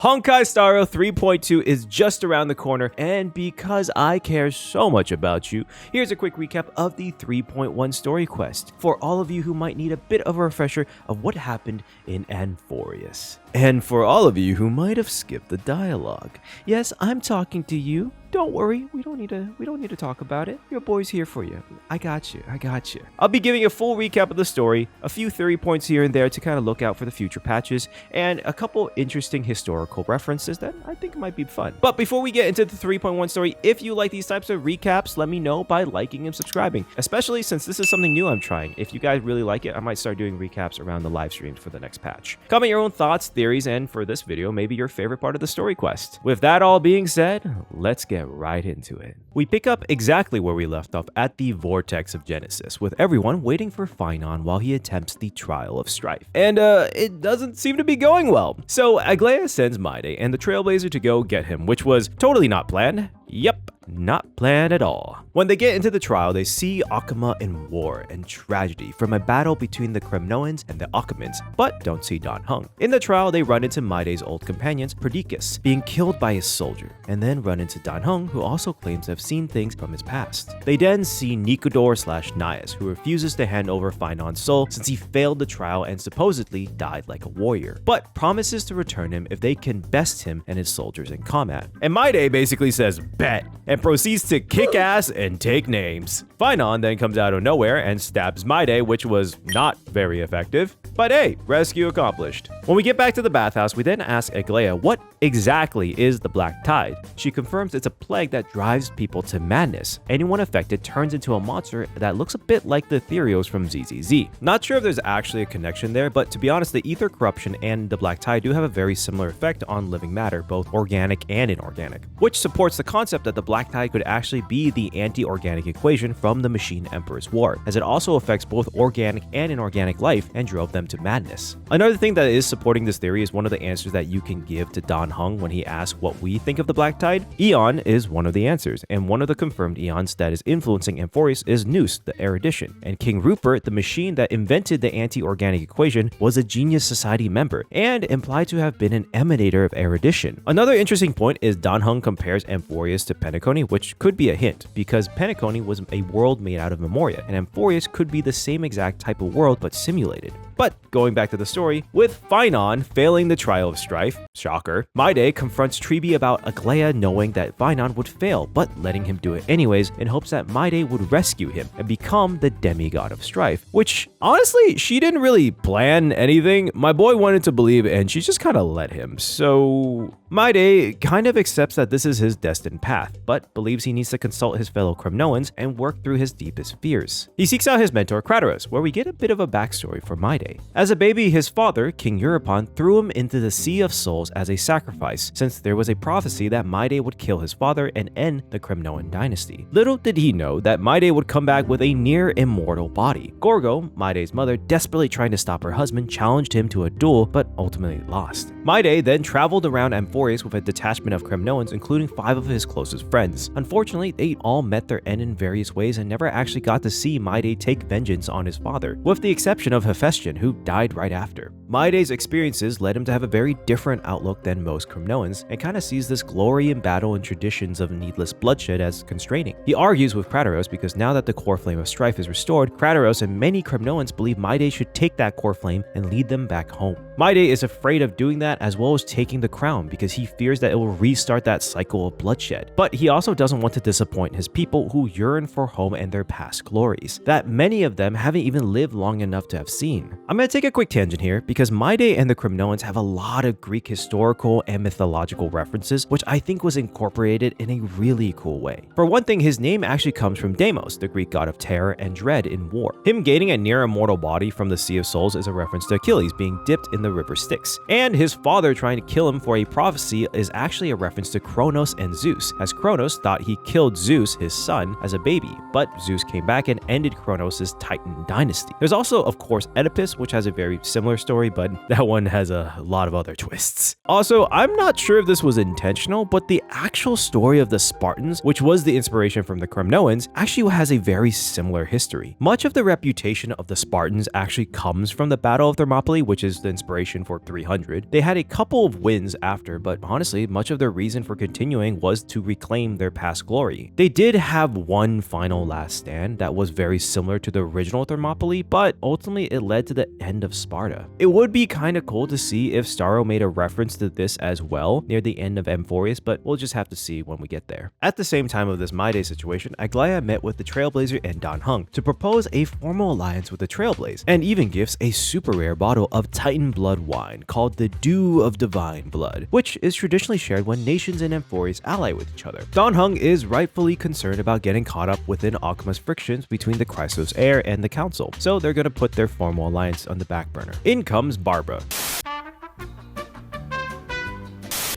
Honkai Star Rail 3.2 is just around the corner, and because I care so much about you, here's a quick recap of the 3.1 story quest for all of you who might need a bit of a refresher of what happened in Amphoreus. And for all of you who might have skipped the dialogue. Yes, I'm talking to you. Don't worry, we don't need to talk about it. Your boy's here for you. I got you. I'll be giving a full recap of the story, a few theory points here and there to kind of look out for the future patches, and a couple interesting historical references that I think might be fun. But before we get into the 3.1 story, if you like these types of recaps, let me know by liking and subscribing, especially since this is something new I'm trying. If you guys really like it, I might start doing recaps around the live streams for the next patch. Comment your own thoughts, theories, and for this video, maybe your favorite part of the story quest. With that all being said, let's get right into it. We pick up exactly where we left off at the Vortex of Genesis, with everyone waiting for Finon while he attempts the trial of strife. And it doesn't seem to be going well. So Aglaia sends Mydei and the Trailblazer to go get him, which was totally not planned. Yep, not planned at all. When they get into the trial, they see Akama in war and tragedy from a battle between the Kremnoans and the Akamans, but don't see Dan Heng. In the trial, they run into Mydei's old companions, Perdiccas, being killed by his soldier, and then run into Dan Heng, who also claims to have seen things from his past. They then see Nikodor/Nias, who refuses to hand over Finon's soul since he failed the trial and supposedly died like a warrior, but promises to return him if they can best him and his soldiers in combat. And Mydei basically says, bet, and proceeds to kick ass and take names. Finon then comes out of nowhere and stabs Mydei, which was not very effective. But hey, rescue accomplished. When we get back to the bathhouse, we then ask Aglaia what exactly is the Black Tide. She confirms it's a plague that drives people to madness. Anyone affected turns into a monster that looks a bit like the Therios from ZZZ. Not sure if there's actually a connection there, but to be honest, the ether corruption and the Black Tide do have a very similar effect on living matter, both organic and inorganic, which supports the concept that the Black Tide could actually be the anti-organic equation from the Machine Emperor's War, as it also affects both organic and inorganic life and drove them to madness. Another thing that is supporting this theory is one of the answers that you can give to Dan Heng when he asks what we think of the Black Tide. Eon is one of the answers, and one of the confirmed eons that is influencing Amphoreus is Nous, the erudition. And King Rupert, the machine that invented the anti-organic equation, was a Genius Society member, and implied to have been an emanator of erudition. Another interesting point is Dan Heng compares Amphoreus to Penacony, which could be a hint, because Penacony was a world made out of Memoria, and Amphoreus could be the same exact type of world but simulated. But going back to the story, with Finon failing the trial of strife, shocker, Mydei confronts Treeby about Aglaia knowing that Finon would fail, but letting him do it anyways in hopes that Mydei would rescue him and become the demigod of strife, which honestly, she didn't really plan anything. My boy wanted to believe and she just kind of let him. So Mydei kind of accepts that this is his destined path, but believes he needs to consult his fellow Kremnoans and work through his deepest fears. He seeks out his mentor Kratos, where we get a bit of a backstory for Mydei. As a baby, his father, King Euripon, threw him into the Sea of Souls as a sacrifice, since there was a prophecy that Mydei would kill his father and end the Kremnoan dynasty. Little did he know that Mydei would come back with a near-immortal body. Gorgo, Mydei's mother, desperately trying to stop her husband, challenged him to a duel, but ultimately lost. Mydei then traveled around Amphoreus with a detachment of Kremnoans, including 5 of his closest friends. Unfortunately, they all met their end in various ways and never actually got to see Mydei take vengeance on his father, with the exception of Hephaestion, who died right after. Mydei's experiences led him to have a very different outlook than most Kremnoans, and kind of sees this glory in battle and traditions of needless bloodshed as constraining. He argues with Kratos because now that the core flame of strife is restored, Kratos and many Kremnoans believe Mydei should take that core flame and lead them back home. Mydei is afraid of doing that as well as taking the crown because he fears that it will restart that cycle of bloodshed. But he also doesn't want to disappoint his people who yearn for home and their past glories, that many of them haven't even lived long enough to have seen. I'm going to take a quick tangent here because Mydei and the Kremnoans have a lot of Greek historical and mythological references, which I think was incorporated in a really cool way. For one thing, his name actually comes from Deimos, the Greek god of terror and dread in war. Him gaining a near-immortal body from the Sea of Souls is a reference to Achilles being dipped in the river Styx, and his father trying to kill him for a prophecy is actually a reference to Kronos and Zeus, as Kronos thought he killed Zeus, his son, as a baby, but Zeus came back and ended Kronos' Titan dynasty. There's also, of course, Oedipus, which has a very similar story, but that one has a lot of other twists. Also, I'm not sure if this was intentional, but the actual story of the Spartans, which was the inspiration from the Kremnoans, actually has a very similar history. Much of the reputation of the Spartans actually comes from the Battle of Thermopylae, which is the inspiration for 300. They had a couple of wins after, but honestly, much of their reason for continuing was to reclaim their past glory. They did have one final last stand that was very similar to the original Thermopylae, but ultimately it led to the end of Sparta. It would be kind of cool to see if Starro made a reference to this as well near the end of Amphoreus, but we'll just have to see when we get there. At the same time of this Mydei situation, Aglaia met with the Trailblazer and Dan Heng to propose a formal alliance with the Trailblaze, and even gives a super rare bottle of Titan blood wine called the Dew of Divine Blood, which is traditionally shared when nations in Amphoreus ally with each other. Dan Heng is rightfully concerned about getting caught up within Akama's frictions between the Chrysos heir and the council, so they're gonna put their formal alliance on the back burner. In comes Barbara.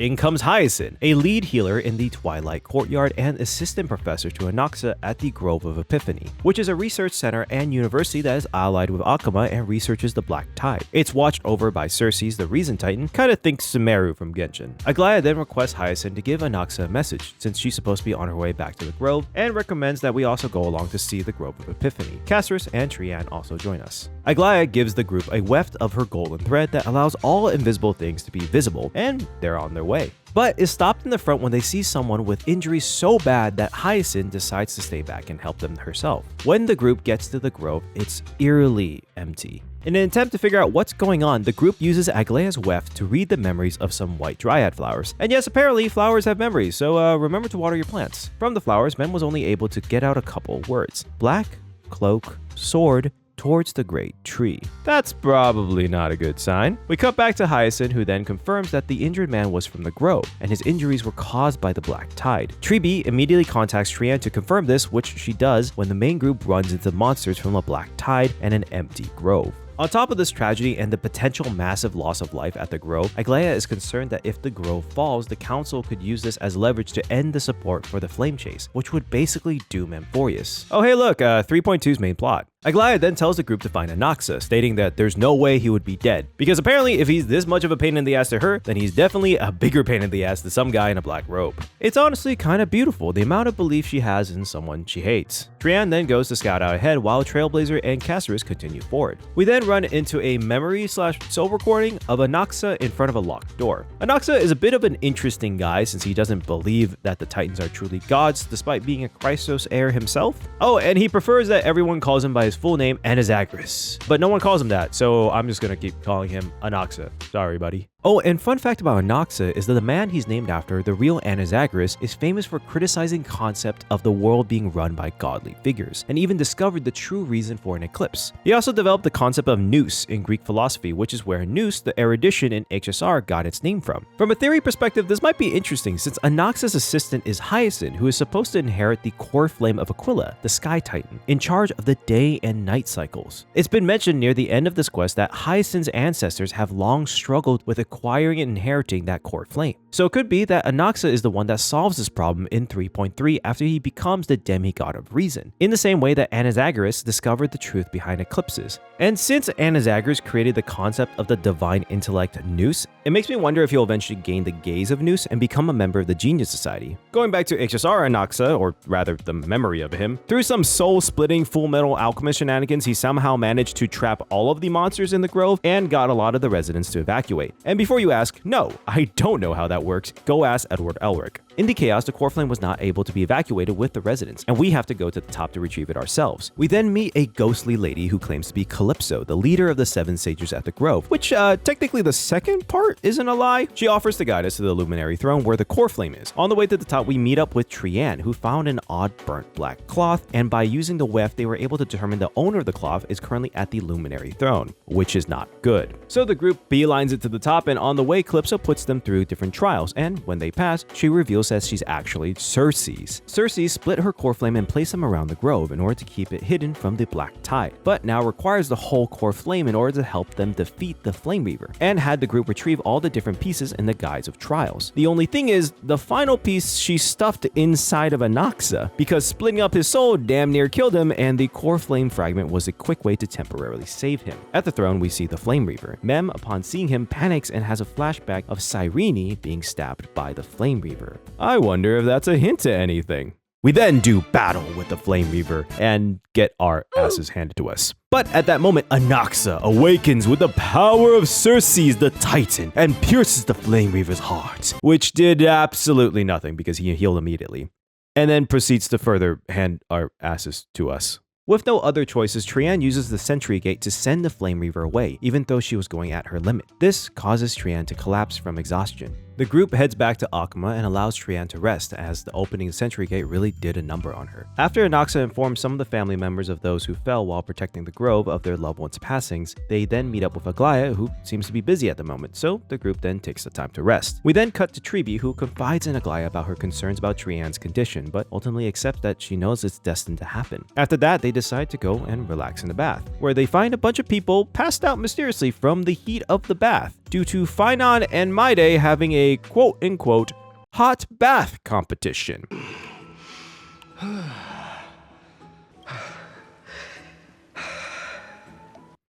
In comes Hyacinth, a lead healer in the Twilight Courtyard and assistant professor to Anaxa at the Grove of Epiphany, which is a research center and university that is allied with Akama and researches the Black Tide. It's watched over by Circes, the Reason Titan, kinda thinks Sumeru from Genshin. Aglaia then requests Hyacinth to give Anaxa a message, since she's supposed to be on her way back to the Grove, and recommends that we also go along to see the Grove of Epiphany. Castorus and Trian also join us. Aglaia gives the group a weft of her golden thread that allows all invisible things to be visible, and they're on their way, but is stopped in the front when they see someone with injuries so bad that Hyacinth decides to stay back and help them herself. When the group gets to the Grove, it's eerily empty. In an attempt to figure out what's going on, the group uses Aglaia's weft to read the memories of some white dryad flowers. And yes, apparently flowers have memories, so remember to water your plants. From the flowers, Men was only able to get out a couple words: black, cloak, sword, towards the great tree. That's probably not a good sign. We cut back to Hyacinth, who then confirms that the injured man was from the Grove, and his injuries were caused by the Black Tide. Tree immediately contacts Trian to confirm this, which she does when the main group runs into monsters from a Black Tide and an empty Grove. On top of this tragedy and the potential massive loss of life at the Grove, Aglaia is concerned that if the Grove falls, the council could use this as leverage to end the support for the Flame Chase, which would basically doom Amphoreus. Oh hey look, 3.2's main plot. Aglaia then tells the group to find Anaxa, stating that there's no way he would be dead, because apparently if he's this much of a pain in the ass to her, then he's definitely a bigger pain in the ass to some guy in a black robe. It's honestly kind of beautiful, the amount of belief she has in someone she hates. Trian then goes to scout out ahead while Trailblazer and Castorus continue forward. We then run into a memory/soul recording of Anaxa in front of a locked door. Anaxa is a bit of an interesting guy since he doesn't believe that the Titans are truly gods despite being a Chrysos heir himself. Oh, and he prefers that everyone calls him by his full name, Anaxagoras. But no one calls him that, so I'm just gonna keep calling him Anaxa. Sorry, buddy. Oh, and fun fact about Anaxa is that the man he's named after, the real Anaxagoras, is famous for criticizing concept of the world being run by godly figures, and even discovered the true reason for an eclipse. He also developed the concept of nous in Greek philosophy, which is where nous, the erudition in HSR, got its name from. From a theory perspective, this might be interesting since Anaxa's assistant is Hyacinth, who is supposed to inherit the core flame of Aquila, the Sky Titan, in charge of the day and night cycles. It's been mentioned near the end of this quest that Hyacinth's ancestors have long struggled with acquiring and inheriting that core flame. So it could be that Anaxa is the one that solves this problem in 3.3 after he becomes the demigod of reason, in the same way that Anaxagoras discovered the truth behind eclipses. And since Anaxagoras created the concept of the divine intellect nous, it makes me wonder if he'll eventually gain the gaze of nous and become a member of the Genius Society. Going back to HSR Anaxa, or rather the memory of him, through some soul-splitting Full Metal Alchemist shenanigans, he somehow managed to trap all of the monsters in the Grove and got a lot of the residents to evacuate. And before you ask, no, I don't know how that works, go ask Edward Elric. In the chaos, the core flame was not able to be evacuated with the residents, and we have to go to the top to retrieve it ourselves. We then meet a ghostly lady who claims to be Calypso, the leader of the 7 sages at the Grove, which technically the second part isn't a lie. She offers to guide us to the Luminary Throne where the core flame is. On the way to the top, we meet up with Trian, who found an odd burnt black cloth, and by using the weft, they were able to determine the owner of the cloth is currently at the Luminary Throne, which is not good. So the group beelines it to the top, and on the way, Calypso puts them through different trials, and when they pass, she reveals reveals that she's actually Circe's. Circe split her core flame and placed them around the grove in order to keep it hidden from the black tide, but now requires the whole core flame in order to help them defeat the Flame Reaver, and had the group retrieve all the different pieces in the guise of trials. The only thing is, the final piece she stuffed inside of Anaxa, because splitting up his soul damn near killed him, and the core flame fragment was a quick way to temporarily save him. At the throne, we see the Flame Reaver. Mem, upon seeing him, panics and has a flashback of Cyrene being stabbed by the Flame Reaver. I wonder if that's a hint to anything. We then do battle with the Flame Reaver and get our asses handed to us. But at that moment, Anaxa awakens with the power of Circe, the Titan, and pierces the Flame Reaver's heart, which did absolutely nothing because he healed immediately, and then proceeds to further hand our asses to us. With no other choices, Trian uses the Sentry Gate to send the Flame Reaver away, even though she was going at her limit. This causes Trian to collapse from exhaustion. The group heads back to Akuma and allows Trian to rest, as the opening Sentry Gate really did a number on her. After Anaxa informs some of the family members of those who fell while protecting the grove of their loved ones' passings, they then meet up with Aglaia, who seems to be busy at the moment, so the group then takes the time to rest. We then cut to Tribi, who confides in Aglaia about her concerns about Trian's condition, but ultimately accepts that she knows it's destined to happen. After that, they decide to go and relax in the bath, where they find a bunch of people passed out mysteriously from the heat of the bath, due to Finon and Mydei having a quote-unquote hot bath competition.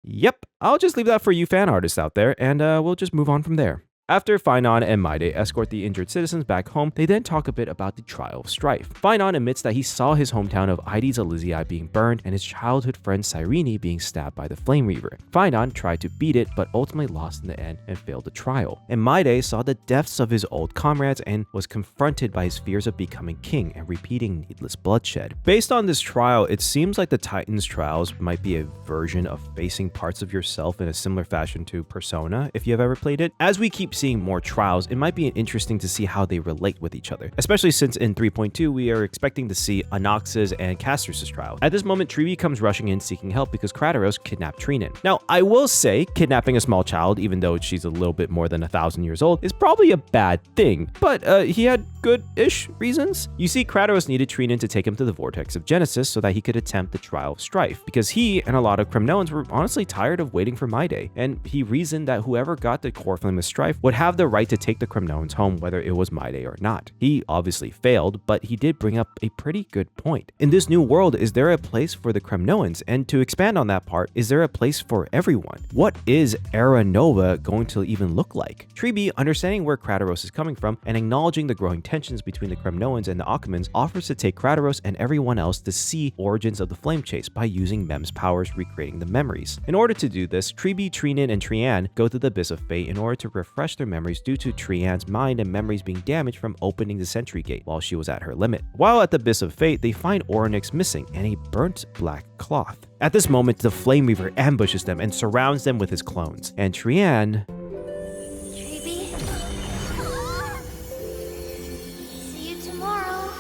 Yep, I'll just leave that for you fan artists out there, and we'll just move on from there. After Finon and Mydei escort the injured citizens back home, they then talk a bit about the trial of strife. Finon admits that he saw his hometown of Ides Elysiae being burned and his childhood friend Cyrene being stabbed by the Flame Reaver. Finon tried to beat it, but ultimately lost in the end and failed the trial. And Mydei saw the deaths of his old comrades and was confronted by his fears of becoming king and repeating needless bloodshed. Based on this trial, it seems like the Titans trials might be a version of facing parts of yourself in a similar fashion to Persona, if you have ever played it. As we keep seeing more trials, it might be interesting to see how they relate with each other, especially since in 3.2 we are expecting to see Anaxa's and Castor's trials. At this moment, Tribi comes rushing in seeking help because Kratos kidnapped Trinan. Now, I will say, kidnapping a small child, even though she's a little bit more than 1,000 years old, is probably a bad thing, but he had good-ish reasons. You see, Kratos needed Trinan to take him to the Vortex of Genesis so that he could attempt the trial of strife, because he and a lot of Kremnoans were honestly tired of waiting for Mydei, and he reasoned that whoever got the core flame of strife would have the right to take the Kremnoans home, whether it was Mydei or not. He obviously failed, but he did bring up a pretty good point. In this new world, is there a place for the Kremnoans? And to expand on that part, is there a place for everyone? What is Era Nova going to even look like? Tribi, understanding where Kratos is coming from and acknowledging the growing tensions between the Kremnoans and the Akumans, offers to take Kratos and everyone else to see origins of the flame chase by using Mem's powers, recreating the memories. In order to do this, Tribi, Trinan, and Trian go to the Abyss of Fate in order to refresh their memories due to Trian's mind and memories being damaged from opening the Sentry Gate while she was at her limit. While at the Abyss of Fate, they find Orynyx missing and a burnt black cloth. At this moment, the Flame Reaver ambushes them and surrounds them with his clones, and Trian... Tribi? See you tomorrow.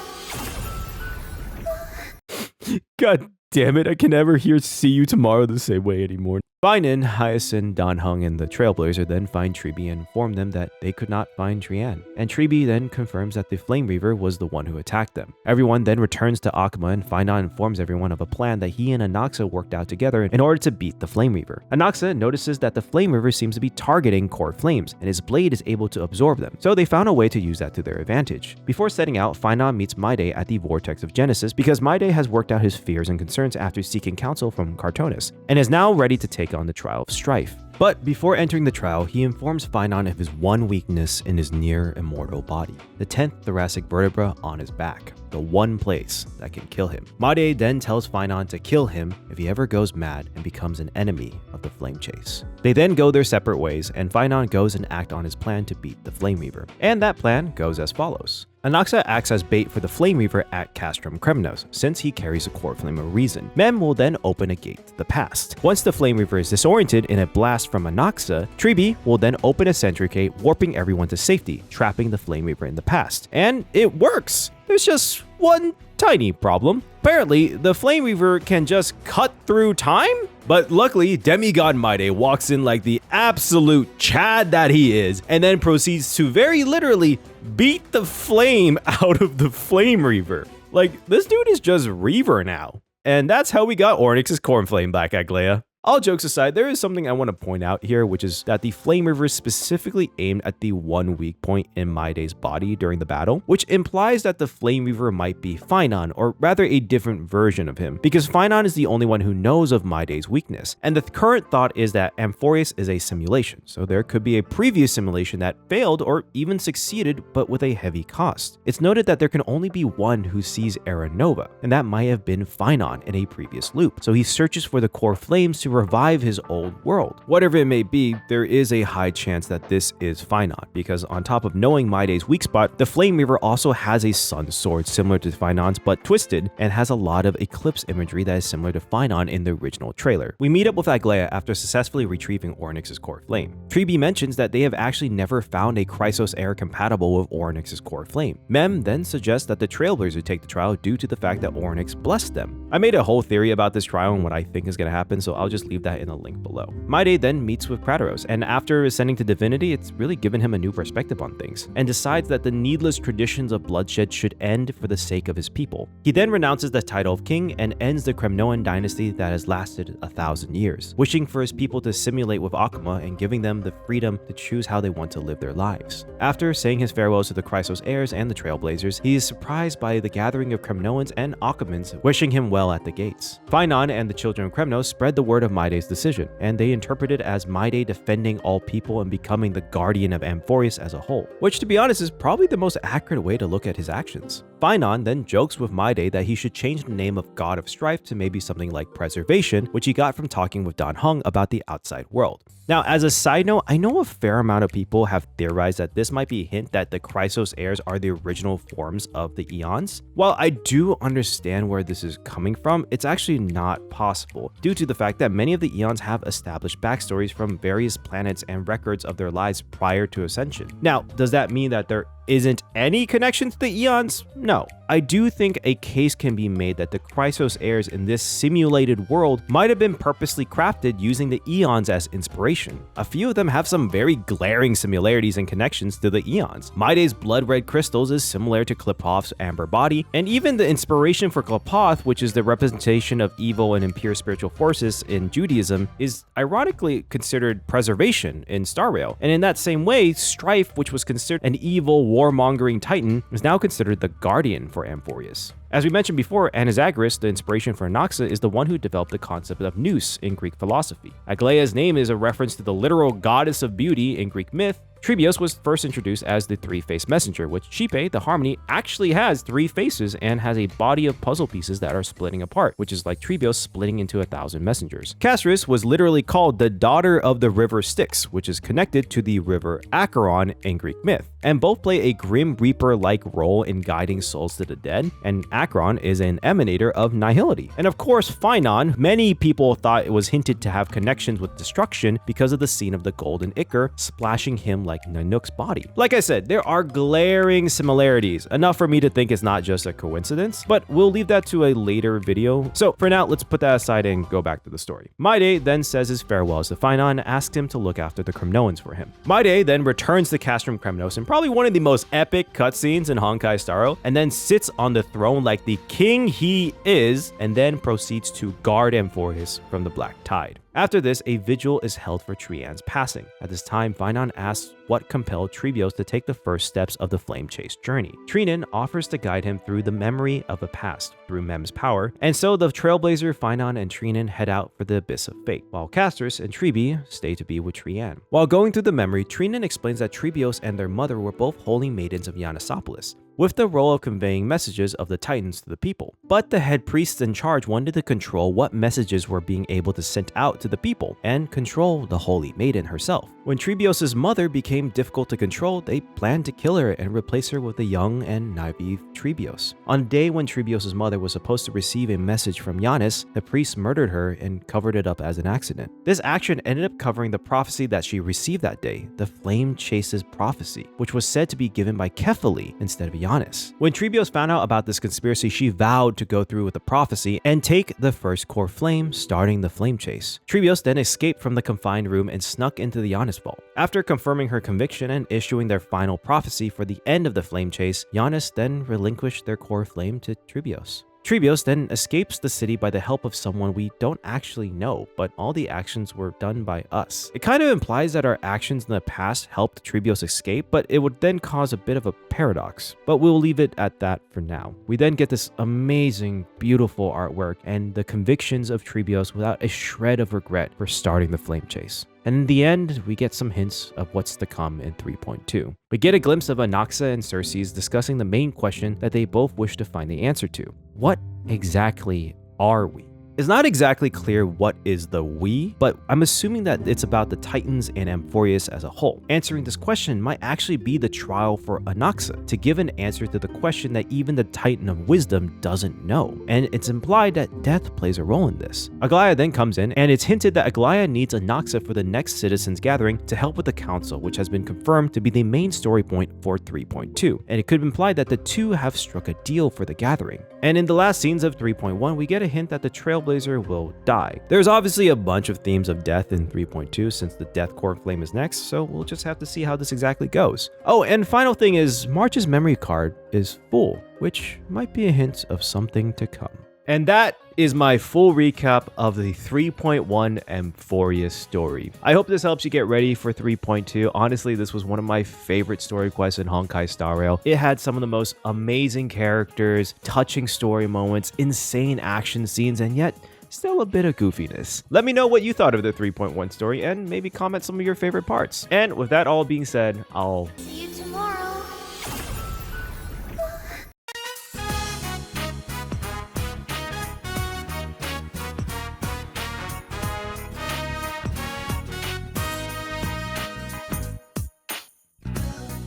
God damn it, I can never hear "see you tomorrow" the same way anymore. Finan, Hyacinth, Dan Heng, and the Trailblazer then find Tribi and inform them that they could not find Trian. And Tribi then confirms that the Flame Reaver was the one who attacked them. Everyone then returns to Akuma, and Finan informs everyone of a plan that he and Anaxa worked out together in order to beat the Flame Reaver. Anaxa notices that the Flame Reaver seems to be targeting core flames, and his blade is able to absorb them, so they found a way to use that to their advantage. Before setting out, Finan meets Mydei at the Vortex of Genesis because Mydei has worked out his fears and concerns after seeking counsel from Cartonis, and is now ready to take on the trial of strife. But before entering the trial, he informs Finan of his one weakness in his near-immortal body, the 10th thoracic vertebra on his back, the one place that can kill him. Mydei then tells Finan to kill him if he ever goes mad and becomes an enemy of the Flame Chase. They then go their separate ways, and Finan goes and acts on his plan to beat the Flame Reaver. And that plan goes as follows. Anaxa acts as bait for the Flame Reaver at Castrum Kremnos, since he carries a core flame of reason. Mem will then open a gate to the past. Once the Flame Reaver is disoriented in a blast from Anaxa, Tribi will then open a Sentry Gate, warping everyone to safety, trapping the Flame Reaver in the past. And it works! There's just one tiny problem. Apparently, the Flame Reaver can just cut through time? But luckily, Demigod Mydei walks in like the absolute Chad that he is, and then proceeds to very literally beat the flame out of the Flame Reaver. Like, this dude is just Reaver now. And that's how we got Ornyx's Cornflame back, Aglaia. All jokes aside, there is something I want to point out here, which is that the Flame Reaver specifically aimed at the one weak point in Mydei's body during the battle, which implies that the Flame Reaver might be Finon, or rather a different version of him, because Finon is the only one who knows of Mydei's weakness, and the current thought is that Amphoreus is a simulation, so there could be a previous simulation that failed or even succeeded, but with a heavy cost. It's noted that there can only be one who sees Era Nova, and that might have been Finon in a previous loop, so he searches for the core flames to revive his old world. Whatever it may be, there is a high chance that this is Finon, because on top of knowing Mydei's weak spot, the Flame Reaver also has a sun sword similar to Finon's but twisted, and has a lot of eclipse imagery that is similar to Finon in the original trailer. We meet up with Aglaia after successfully retrieving Ornyx's core flame. Tribi mentions that they have actually never found a Chrysos heir compatible with Ornyx's core flame. Mem then suggests that the Trailblazer take the trial due to the fact that Ornyx blessed them. I made a whole theory about this trial and what I think is going to happen, so I'll just leave that in the link below. Mydei then meets with Kratos, and after ascending to divinity, it's really given him a new perspective on things, and decides that the needless traditions of bloodshed should end for the sake of his people. He then renounces the title of king and ends the Kremnoan dynasty that has lasted 1,000 years, wishing for his people to simulate with Akuma and giving them the freedom to choose how they want to live their lives. After saying his farewells to the Chrysos heirs and the Trailblazers, he is surprised by the gathering of Kremnoans and Akumans wishing him well at the gates. Finon and the children of Kremnos spread the word of Mydei's decision, and they interpret it as Mydei defending all people and becoming the guardian of Amphoreus as a whole, which to be honest is probably the most accurate way to look at his actions. Finon then jokes with Mydei that he should change the name of God of Strife to maybe something like Preservation, which he got from talking with Dan Heng about the outside world. Now, as a side note, I know a fair amount of people have theorized that this might be a hint that the Chrysos heirs are the original forms of the Eons. While I do understand where this is coming from, it's actually not possible, due to the fact that many of the Eons have established backstories from various planets and records of their lives prior to Ascension. Now, does that mean that there isn't any connection to the Eons? No. I do think a case can be made that the Chrysos heirs in this simulated world might have been purposely crafted using the Eons as inspiration. A few of them have some very glaring similarities and connections to the Eons. Mydei's blood red crystals is similar to Qlipoth's amber body, and even the inspiration for Qlipoth, which is the representation of evil and impure spiritual forces in Judaism, is ironically considered preservation in Star Rail. And in that same way, Strife, which was considered an evil warmongering titan, is now considered the guardian for Amphoreus. As we mentioned before, Anaxagoras, the inspiration for Anaxa, is the one who developed the concept of nous in Greek philosophy. Aglaia's name is a reference to the literal goddess of beauty in Greek myth. Trebios was first introduced as the three-faced messenger, which Xipe, the Harmony, actually has 3 faces and has a body of puzzle pieces that are splitting apart, which is like Trebios splitting into 1,000 messengers. Castris was literally called the daughter of the river Styx, which is connected to the river Acheron in Greek myth, and both play a Grim Reaper-like role in guiding souls to the dead, and Acheron is an emanator of nihility. And of course, Finon, many people thought it was hinted to have connections with destruction because of the scene of the golden ichor splashing him like Nanook's body. Like I said, there are glaring similarities, enough for me to think it's not just a coincidence, but we'll leave that to a later video. So for now, let's put that aside and go back to the story. Mydei then says his farewells to Finon and asks him to look after the Kremnoans for him. Mydei then returns to Castrum Kremnos in probably one of the most epic cutscenes in Honkai Star Rail, and then sits on the throne like the king he is, and then proceeds to guard Amphoreus from the Black Tide. After this, a vigil is held for Trian's passing. At this time, Finon asks what compelled Trebios to take the first steps of the Flame Chase journey. Trian offers to guide him through the memory of a past, through Mem's power, and so the Trailblazer, Finon, and Trian head out for the Abyss of Fate, while Castris and Trebi stay to be with Trian. While going through the memory, Trian explains that Trebios and their mother were both holy maidens of Yanisopolis, with the role of conveying messages of the Titans to the people. But the head priests in charge wanted to control what messages were being able to send out to to the people and control the Holy Maiden herself. When Trebios' mother became difficult to control, they planned to kill her and replace her with a young and naive Trebios. On a day when Trebios' mother was supposed to receive a message from Giannis, the priest murdered her and covered it up as an accident. This action ended up covering the prophecy that she received that day, the Flame Chases prophecy, which was said to be given by Kephali instead of Giannis. When Trebios found out about this conspiracy, she vowed to go through with the prophecy and take the first core flame, starting the flame chase. Trebios then escaped from the confined room and snuck into the Giannis vault. After confirming her conviction and issuing their final prophecy for the end of the flame chase, Giannis then relinquished their core flame to Trebios. Trebios then escapes the city by the help of someone we don't actually know, but all the actions were done by us. It kind of implies that our actions in the past helped Trebios escape, but it would then cause a bit of a paradox. But we'll leave it at that for now. We then get this amazing, beautiful artwork and the convictions of Trebios without a shred of regret for starting the flame chase. And in the end, we get some hints of what's to come in 3.2. We get a glimpse of Anaxa and Circes discussing the main question that they both wish to find the answer to. What exactly are we? It's not exactly clear what is the we, but I'm assuming that it's about the Titans and Amphoreus as a whole. Answering this question might actually be the trial for Anaxa, to give an answer to the question that even the Titan of Wisdom doesn't know. And it's implied that death plays a role in this. Aglaia then comes in, and it's hinted that Aglaia needs Anaxa for the next Citizens Gathering to help with the Council, which has been confirmed to be the main story point for 3.2. And it could imply that the two have struck a deal for the gathering. And in the last scenes of 3.1, we get a hint that the Trailblazer will die. There's obviously a bunch of themes of death in 3.2 since the Death Core Flame is next, so we'll just have to see how this exactly goes. Oh, and final thing is March's memory card is full, which might be a hint of something to come. And that is my full recap of the 3.1 Amphoreus story. I hope this helps you get ready for 3.2. Honestly, this was one of my favorite story quests in Honkai Star Rail. It had some of the most amazing characters, touching story moments, insane action scenes, and yet still a bit of goofiness. Let me know what you thought of the 3.1 story and maybe comment some of your favorite parts. And with that all being said, I'll See you tomorrow.